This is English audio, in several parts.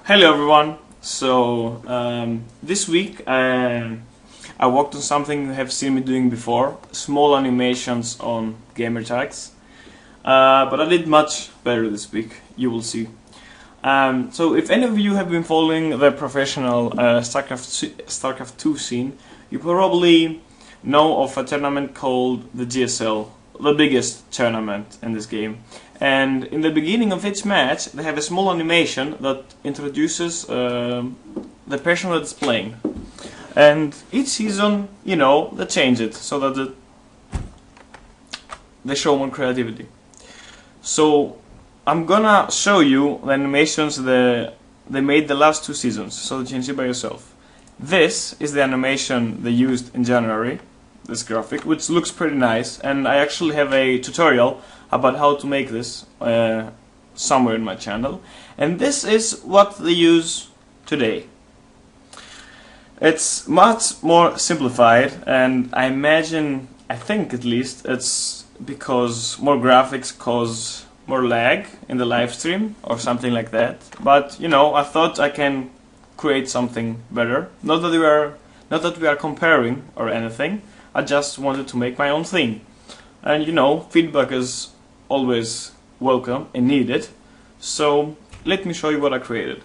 Hello everyone. This week I worked on something you have seen me doing before, small animations on gamer tags. But I did much better this week, you will see. So if any of you have been following the professional Starcraft 2 scene, you probably know of a tournament called the GSL, the biggest tournament in this game. And in the beginning of each match, they have a small animation that introduces the person that's playing. And each season, they change it so that they show more creativity. So I'm gonna show you the animations they made the last 2 seasons, so that you can see by yourself. This is the animation they used in January, this graphic, which looks pretty nice, and I actually have a tutorial about how to make this somewhere in my channel. And this is what they use today. It's much more simplified, and I think at least, it's because more graphics cause more lag in the live stream or something like that. But I thought I can create something better. Not that we are comparing or anything. I just wanted to make my own thing. And feedback is always welcome and needed. So let me show you what I created.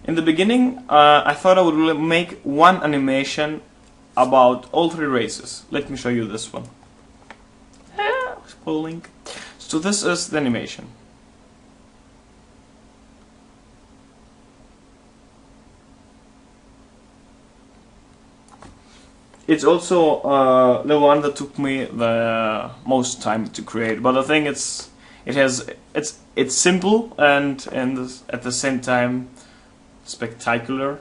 In the beginning, I thought I would make one animation about all 3 races. Let me show you this one. Spoiling. So this is the animation. It's also the one that took me the most time to create, but I think it's simple and at the same time spectacular.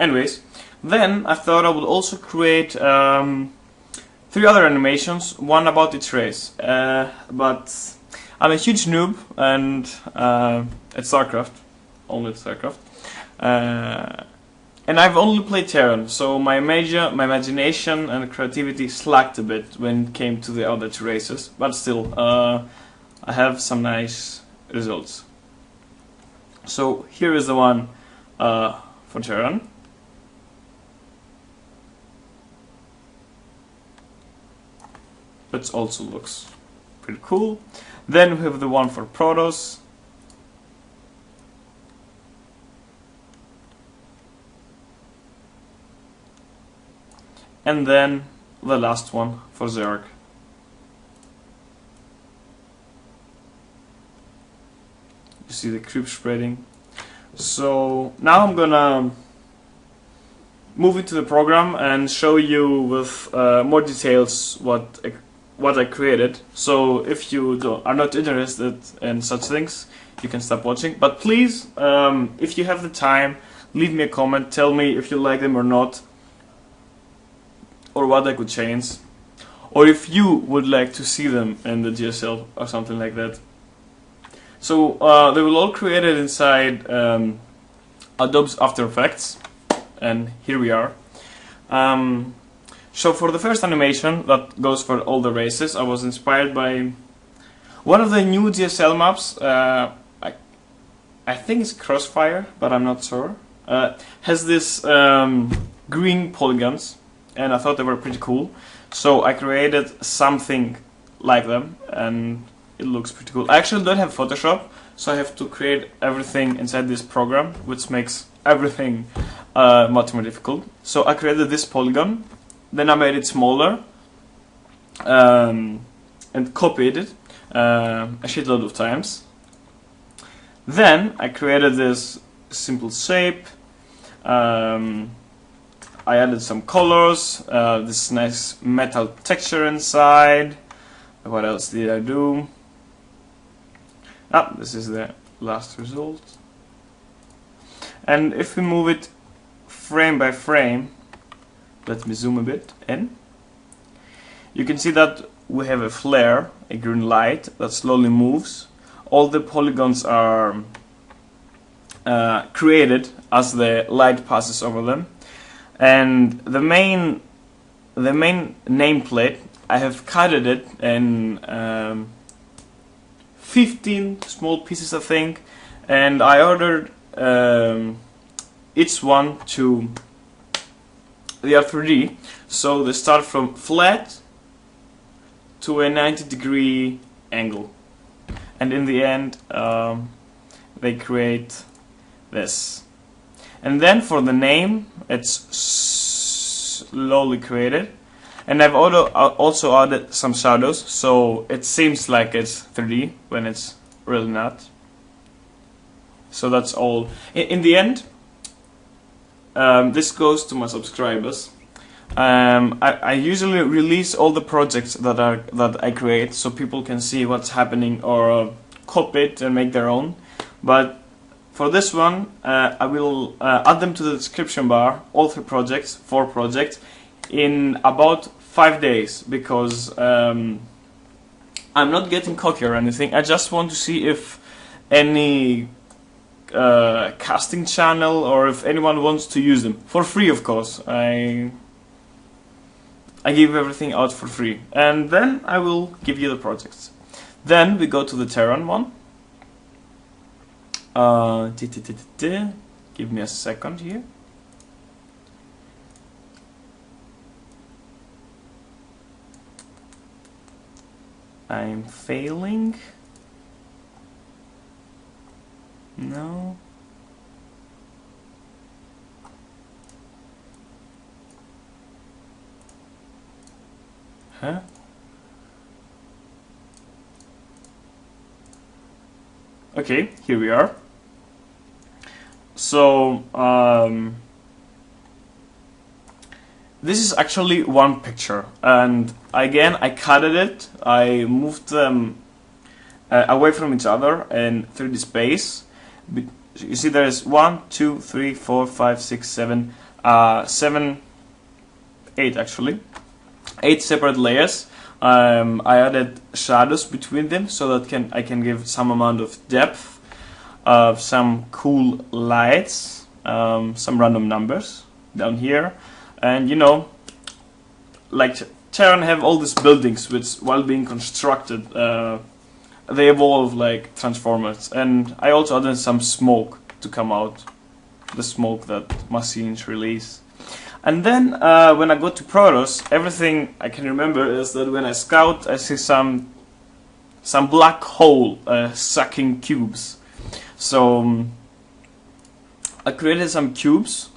Anyways, then I thought I would also create 3 other animations, one about each race. But I'm a huge noob and at Starcraft, only at Starcraft. And I've only played Terran, so my imagination and creativity slacked a bit when it came to the other 2 races. But still, I have some nice results. So here is the one for Terran. It also looks pretty cool. Then we have the one for Protoss. And then the last one for Zerg. You see the creep spreading. So now I'm gonna move into the program and show you with more details what I created. So if you are not interested in such things, you can stop watching. But please, if you have the time, leave me a comment. Tell me if you like them or not, or what I could change, or if you would like to see them in the GSL or something like that. So they were all created inside Adobe's After Effects, and here we are. So for the first animation that goes for all the races, I was inspired by one of the new GSL maps. I think it's Crossfire, but I'm not sure. Has this green polygons, and I thought they were pretty cool. So I created something like them, and it looks pretty cool. I actually don't have Photoshop, so I have to create everything inside this program, which makes everything much more difficult. So I created this polygon, then I made it smaller, and copied it a shitload of times. Then I created this simple shape. I added some colors, this nice metal texture inside. What else did I do? This is the last result. And if we move it frame by frame, let me zoom a bit in. You can see that we have a flare, a green light that slowly moves. All the polygons are created as the light passes over them. And the main nameplate, I have cut it in 15 small pieces, I think, and I ordered each one to, they are 3D, so they start from flat to a 90-degree angle, and in the end they create this. And then for the name, it's slowly created, and I've also added some shadows, so it seems like it's 3D when it's really not. So that's all. In the end, this goes to my subscribers. I usually release all the projects that I create, so people can see what's happening or copy it and make their own. But for this one, I will add them to the description bar, all 4 projects, in about 5 days, because I'm not getting cocky or anything. I just want to see if any casting channel or if anyone wants to use them for free. Of course, I give everything out for free, and then I will give you the projects. Then we go to the Terran one. Give me a second here. I'm failing. No. Huh? Okay, here we are. So this is actually one picture, and again I cutted it. I moved them away from each other in 3D space. You see, there is 1, 2, 3, 4, 5, 6, 7, 8 actually. 8 separate layers. I added shadows between them so that I can give some amount of depth, some cool lights, some random numbers down here, and you know, like Terran have all these buildings which, while being constructed, they evolve like transformers, and I also added some smoke to come out, the smoke that machines release. And then when I go to Protoss, everything I can remember is that when I scout, I see some black hole sucking cubes. So I created some cubes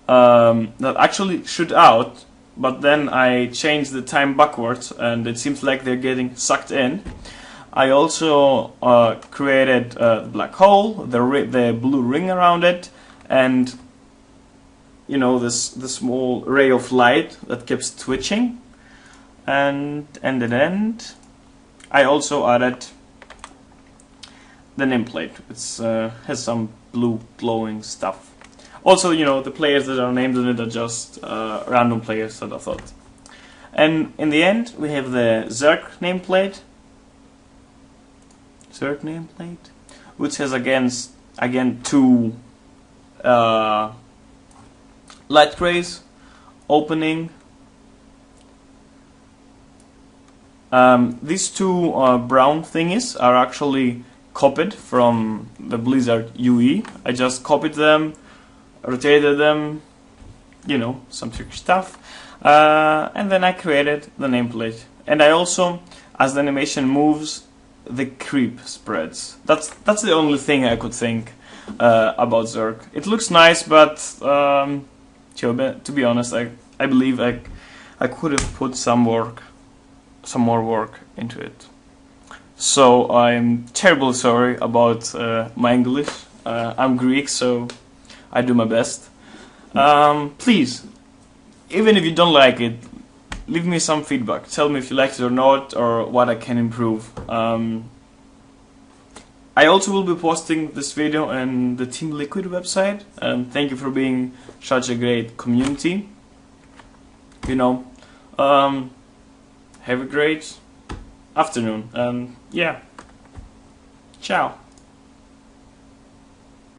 that actually shoot out, but then I changed the time backwards, and it seems like they're getting sucked in. I also created the black hole, the blue ring around it, and you know, the small ray of light that keeps twitching. And at the end, I also added the nameplate. It has some blue glowing stuff. Also, you know, the players that are named in it are just random players that I thought. And in the end, we have the Zerg nameplate. Which has again 2 light rays opening. These 2 brown thingies are actually copied from the Blizzard UE. I just copied them, rotated them, you know, some tricky stuff, and then I created the nameplate. And I also, as the animation moves, the creep spreads. That's the only thing I could think about Zerg. It looks nice, but to be honest, I believe I could have put some more work into it. So I'm terribly sorry about my English. I'm Greek, so I do my best. Please, even if you don't like it, leave me some feedback. Tell me if you liked it or not, or what I can improve. I also will be posting this video on the Team Liquid website. Thank you for being such a great community. You know, have a great afternoon. Yeah, ciao.